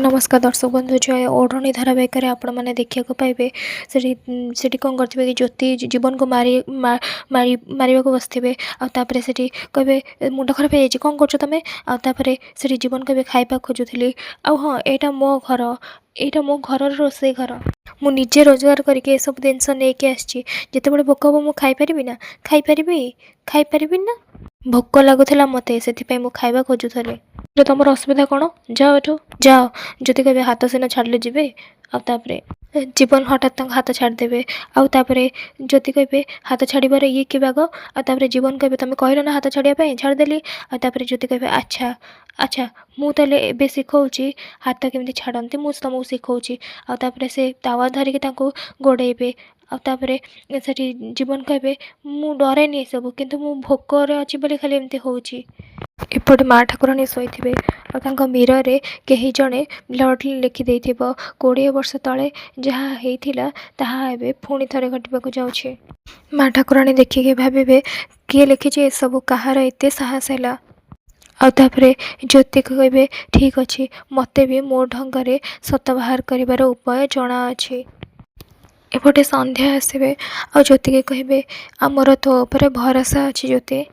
नमस्कार दर्शक बंधु जय ओढ़णी धारावाहिक आपण मैंने देखा पाइबे से कौन करते कि ज्योति जीवन को मारे को बसते आउे से कहे मुंड खराब हो कौन कर तुम आउे से जीवन कहे खाइबा खोजुली आ हाँ यहाँ मो घर यहाँ मो घर रोसे घर मुझे रोजगार करके सब जिन नहीं आसी जिते भोक हम मुझे खाईपारि ना खाईपारि ना भोक लगुला मत से खाइबा खोजुली जो तुम असुविधा कौन जाओ एठू जाओ जदि कहे हाथ सीना छाड़े जी आउे जीवन हठात हाथ छाड़देवे आउे जदि कहे हाथ छाड़बार ये कि बाग आउे जीवन कहे तुम कहल ना हाथ छाड़ापी छाड़देली आउे जदि कहे अच्छा अच्छा मुझे एवं शिखाऊँगी हाथ केमी छाड़ती मुझे तुमको शिखाऊँगी आउे से तावा धरिकी गोड़े आउे से जीवन कहे मु डरेनि सब किंतु मु भोकर अच्छी खाली एमती होची एपटे माँ ठाकुराणी शोथे और मीर रे कहीं जड़े ब्लड लिखिदे 20 वर्ष तले जहाँ होता ताहा पुणी थे घटवाक जाऊँगी माँ ठाकुराणी देखिए भावे किए लिखी सब कहार एत साहस है आउे ज्योति को कहे ठीक अच्छे मत भी मो ढंग सत बाहर कर उपाय जना अच्छी एपटे संध्या आसबे आ ज्योति के कहे आमर तो उपर भरोसा अच्छी ज्योति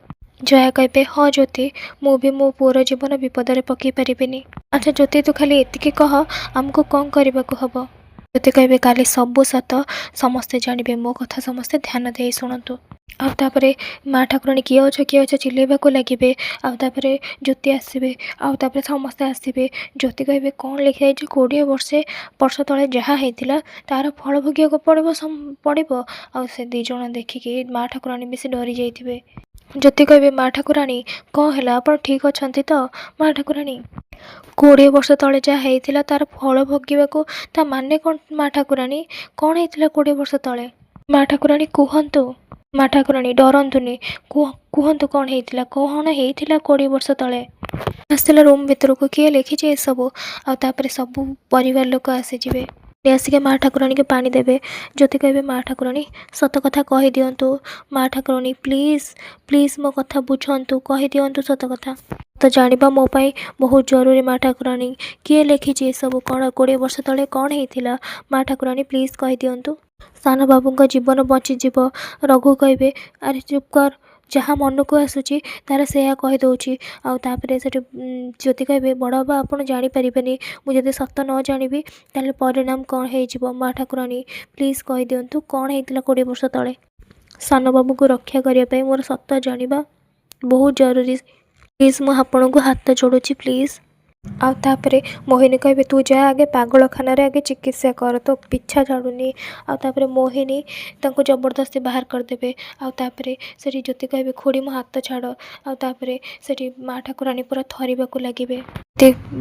जया कहे हाँ ज्योति मु भी मो पुअर जीवन विपद पकई पारिनी अच्छा ज्योति तू खाली एतिकी कह आमको कौन करने को हम ज्योति कहे काली सबू सत समस्ते जानवे मो कथा समस्ते ध्यान दे शुणु आउे माँ ठाकुराणी किए अच्छे चिल्लैवा लगे आउे ज्योति आसबे आउे समस्ते आसबे ज्योति कहे कौन लिखाई 20 वर्ष तले जहाँ होता तार फल भोग पड़ो आ से दीज देखिकी माँ ठाकुराणी भी से डरी जाइए ज्योति कहे माँ ठाकुराणी कौन है आप ठीक अच्छा तो माँ ठाकुराणी 20 वर्ष तले जहाँ होता तार फल भोगवाक माने कौन माँ ठाकुराणी कौन होता 20 वर्ष तले माँ ठाकुराणी कहतु माँ ठाकुराणी डरतुनि कहतु कौन होता 20 वर्ष तले आसला रूम भीतर को किए लिखी सब आउे सब परिवार लोक आसीजे आसिक माँ ठाकुराणी के पानी देवे ज्योति कहे माँ ठाकुराणी सत कथा कही दिंतु माँ ठाकुराणी प्लीज प्लीज मो कथा बुझंतु कही दिंतु सत कथा तो जानिबा मो पाई बहुत जरूरी माँ ठाकुराणी किए लिखी सब कौन 20 वर्ष तले कौन होता माँ ठाकुराणी प्लीज कही दिंतु सान बाबू जीवन बचीज रघु कहे अरे चुप कर जहाँ मन को आसूची तार से कहीदे आउे से ज्योति कहे बड़ बाबा आप जानीपारे मुझे सत न जानी ताल परिणाम कौन हो माँ ठाकुराणी प्लीज कही दिंतु कौन होता 20 वर्ष तले सान बाबू को रक्षा करने मोर सत जाना बहुत जरूरी प्लीज मु आपण को हाथ जोड़ुची प्लीज आउे मोहिनी कहे तू जा आगे पागलखाना आगे चिकित्सा कर तो पिछा छाड़ूनी आउे मोहिनी तांको जबरदस्ती बाहर करदे आउे से ज्योति कहे खोड़ी मो हाथ छाड़ आउे से माँ ठाकुराणी पूरा थरवा लगे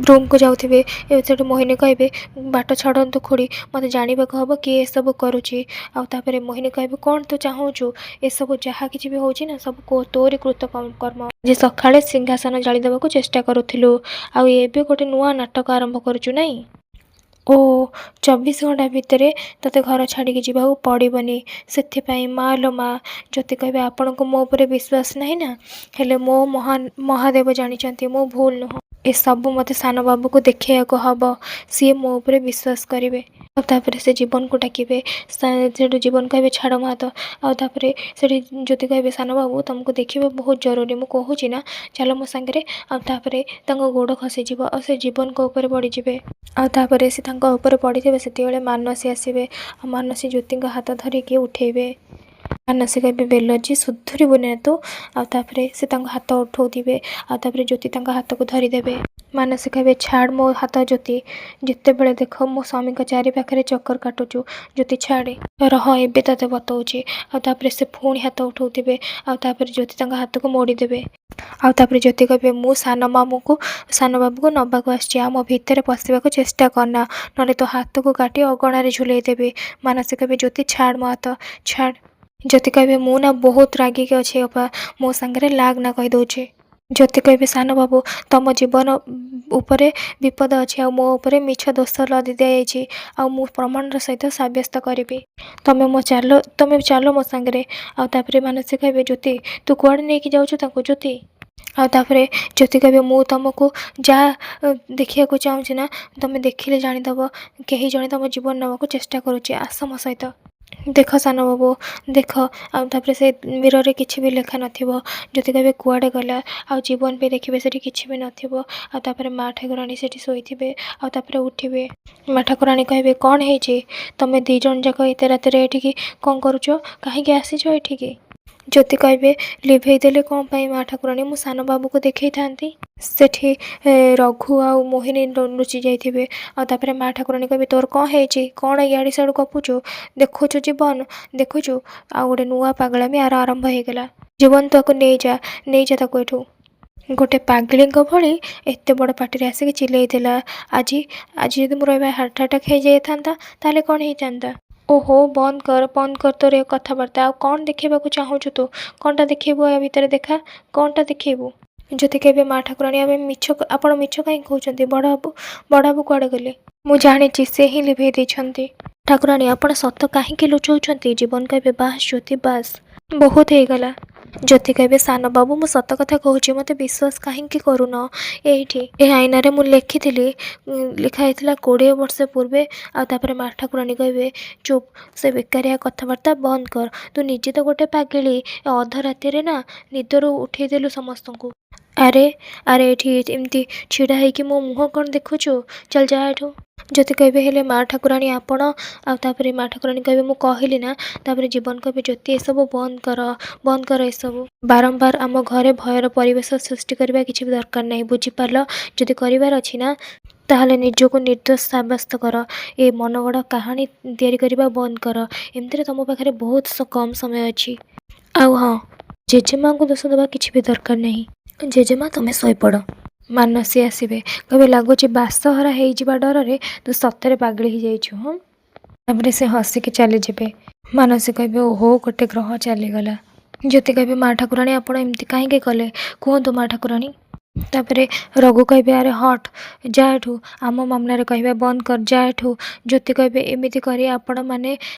रूम को जाऊे से मोहिनी कहे बाट छाड़ू खोड़ी मत जानवा हम किए सब करुच्ची आउे मोहिनी कहे कौन तू चाहूचु ए सब जहाँ कि भी होना ना सब तोरी कृत कर्म जे सकाଳେ सिंहासन जालीदेवा को चेष्टा करूँ आउ एबे गोटे नुआ नाटक आरंभ करुचु नहीं ओ 24 घंटा भितर तते घर छाड़ी जावाक पड़ोनी से माँ लो माँ ज्योति कहे आपण को मो पर विश्वास नहीं ना हेले मो महादेव जानी मो भूल नुह ए सब मत सान बाबू को देखा हम सी मो पर विश्वास करेंगे आउे से जीवन को डाके से जीवन कहे छाड़ मो हाथ आउे से ज्योति कहे सान बाबू तुमको देखा बहुत जरूरी मुझे कहूँ ना चल मो सांगे आउे गोड़ खसीज और से जीवन को ऊपर बढ़ीजे आउे से पड़ी थे से मानसी आसवे मानसी ज्योति हाथ धरिकी उठेबे मानसी कहे बेलजी सुधुरबुनि तू आउे से हाथ उठाऊे आउे ज्योति हाथ को धरीदेवे मानसी कहे छाड़ मो हाथ ज्योति जिते बड़े देख मो स्वामी चारि पाखे चक्कर काटुचु ज्योति छाड़े रह एबे ते बताऊँगी आउे से पुणी हाथ उठाऊे आउे ज्योति हाथ को मोड़ीदेवे आउे ज्योति कहे मु सान बाबू को नबाक आसी मो भितर पशिवाक चेष्टा करना ना तो हाथ को काटी अगणार झुलईदेवी मानसी कहे ज्योति छाड़ मो हाथ छाड़ ज्योति कहे मु ना बहुत रागिक अच्छे अपा मो सांगे लाग ना कहीदे ज्योति कहे सान बाबू तुम जीवन उपरे विपद अच्छे आ मो उपरे मिछ दोष लदी दिखाई आ मु प्रमाण सहित सब्यस्त करी तुम चलो मो सांगे आउे मानसी कहे ज्योति तू कुआड़े नहीं जाऊँ ज्योति ଆଉ ତାପରେ ଜ୍ୟୋତି କହିବେ ମୁଁ ତୁମକୁ ଯାହା ଦେଖିବାକୁ ଚାହୁଁଛି ନା ତୁମେ ଦେଖିଲେ ଜାଣିଦେବ କେହି ଜଣେ ତୁମ ଜୀବନ ନେବାକୁ ଚେଷ୍ଟା କରୁଛି, ଆସ ମୋ ସହିତ। ଦେଖ ସାନ ବାବୁ ଦେଖ। ଆଉ ତାପରେ ସେ ମିରରରେ କିଛି ବି ଲେଖା ନଥିବ। ଜ୍ୟୋତି କହିବେ କୁଆଡ଼େ ଗଲା, ଆଉ ଜୀବନ ବି ଦେଖିବେ ସେଠି କିଛି ବି ନଥିବ। ଆଉ ତାପରେ ମା ଠାକୁରାଣୀ ସେଠି ଶୋଇଥିବେ, ଆଉ ତାପରେ ଉଠିବେ। ମା ଠାକୁରାଣୀ କହିବେ କ'ଣ ହେଇଛି, ତୁମେ ଦୁଇ ଜଣ ଯାକ ଏତେ ରାତିରେ ଏଠିକି କ'ଣ କରୁଛ, କାହିଁକି ଆସିଛ ଏଠିକି? ଜ୍ୟୋତି କହିବେ ଲିଭେଇ ଦେଲେ କ'ଣ ପାଇଁ ମା ଠାକୁରାଣୀ, ମୁଁ ସାନ ବାବୁକୁ ଦେଖେଇଥାନ୍ତି। ସେଠି ରଘୁ ଆଉ ମୋହିନୀ ଲୁଚି ଯାଇଥିବେ। ଆଉ ତାପରେ ମା ଠାକୁରାଣୀ କହିବେ ତୋର କ'ଣ ହେଇଛି, କ'ଣ ଇଆଡ଼େ ସିଆଡ଼ୁ ଗପୁଛୁ, ଦେଖୁଛୁ ଜୀବନ ଦେଖୁଛୁ। ଆଉ ଗୋଟେ ନୂଆ ପାଗଳାମି ଆରମ୍ଭ ହେଇଗଲା। ଜୀବନ ତାକୁ ନେଇଯା ତାକୁ ଏଠୁ। ଗୋଟେ ପାଗଳିଙ୍କ ଭଳି ଏତେ ବଡ଼ ପାଟିରେ ଆସିକି ଚିଲେଇଥିଲା। ଆଜି ଯଦି ମୋର ଏବେ ହାର୍ଟ ଆଟାକ୍ ହେଇଯାଇଥାନ୍ତା ତାହେଲେ କ'ଣ ହେଇଥାନ୍ତା? ଓହୋ ବନ୍ଦ କର ତୋର ଏ କଥାବାର୍ତ୍ତା। ଆଉ କ'ଣ ଦେଖେଇବାକୁ ଚାହୁଁଛୁ ତୁ? କ'ଣଟା ଦେଖେଇବୁ ୟା ଭିତରେ ଦେଖା, କ'ଣଟା ଦେଖେଇବୁ? ଜ୍ୟୋତି କହିବେ ମା ଠାକୁରାଣୀ ଆପଣ ମିଛ କାହିଁ କହୁଛନ୍ତି? ବଡ଼ବାବୁ କୁଆଡ଼େ ଗଲେ? ମୁଁ ଜାଣିଛି ସେ ହିଁ ଲିଭେଇ ଦେଇଛନ୍ତି। ଠାକୁରାଣୀ ଆପଣ ସତ କାହିଁକି ଲୁଚଉଛନ୍ତି? ଜୀବନ କହିବେ ବାସ୍ ଜ୍ୟୋତି ବାସ୍, ବହୁତ ହେଇଗଲା। ଜ୍ୟୋତି କହିବେ ସାନ ବାବୁ ମୁଁ ସତ କଥା କହୁଛି, ମୋତେ ବିଶ୍ୱାସ କାହିଁକି କରୁନ? ଏଇଠି ଏ ଆଇନାରେ ମୁଁ ଲେଖିଥିଲି, ଲେଖା ହେଇଥିଲା 20 ବର୍ଷ ପୂର୍ବେ। ଆଉ ତାପରେ ମା ଠାକୁରାଣୀ କହିବେ ଚୁପ୍, ସେ ବେକାରିଆ କଥାବାର୍ତ୍ତା ବନ୍ଦ କର। ତୁ ନିଜେ ତ ଗୋଟେ ପାଗିଳି, ଅଧ ରାତିରେ ନା ନିଦରୁ ଉଠେଇ ଦେଲୁ ସମସ୍ତଙ୍କୁ। ଆରେ ଏଠି ଏମିତି ଛିଡ଼ା ହେଇକି ମୋ ମୁହଁ କ'ଣ ଦେଖୁଛୁ? ଚାଲ ଯା ଏଠୁ। ଜ୍ୟୋତି କହିବେ ହେଲେ ମା ଠାକୁରାଣୀ ଆପଣ। ଆଉ ତାପରେ ମା ଠାକୁରାଣୀ କହିବେ ମୁଁ କହିଲି ନା। ତାପରେ ଜୀବନ କହିବେ ଜ୍ୟୋତି ଏସବୁ ବନ୍ଦ କର ଏସବୁ। ବାରମ୍ବାର ଆମ ଘରେ ଭୟର ପରିବେଶ ସୃଷ୍ଟି କରିବା କିଛି ବି ଦରକାର ନାହିଁ, ବୁଝିପାରିଲ? ଯଦି କରିବାର ଅଛି ନା ତାହେଲେ ନିଜକୁ ନିର୍ଦ୍ଦୋଷ ସାବ୍ୟସ୍ତ କର। ଏ ମନଗଢ଼ା କାହାଣୀ ତିଆରି କରିବା ବନ୍ଦ କର। ଏମିତିରେ ତୁମ ପାଖରେ ବହୁତ କମ୍ ସମୟ ଅଛି। ଆଉ ହଁ, ଜେଜେମାଙ୍କୁ ଦୋଷ ଦେବା କିଛି ବି ଦରକାର ନାହିଁ। ଜେଜେମା ତୁମେ ଶୋଇପଡ଼। ମାନସୀ ଆସିବେ, କହିବେ ଲାଗୁଛି ବାସହରା ହେଇଯିବା ଡରରେ ତୁ ସତରେ ପାଗଳି ହେଇଯାଇଛୁ। ହଁ, ତାପରେ ସେ ହସିକି ଚାଲିଯିବେ। ମାନସୀ କହିବେ ଓହୋ ଗୋଟେ ଗ୍ରହ ଚାଲିଗଲା। ଜ୍ୟୋତି କହିବେ ମା ଠାକୁରାଣୀ ଆପଣ ଏମିତି କାହିଁକି କଲେ, କୁହନ୍ତୁ ମା ଠାକୁରାଣୀ। ତାପରେ ରଘୁ କହିବେ ଆରେ ହଟ୍, ଯା ଏଠୁ। ଆମ ମାମଲାରେ କହିବା ବନ୍ଦ କର, ଯା ଏଠୁ। ଜ୍ୟୋତି କହିବେ ଏମିତି କରି ଆପଣମାନେ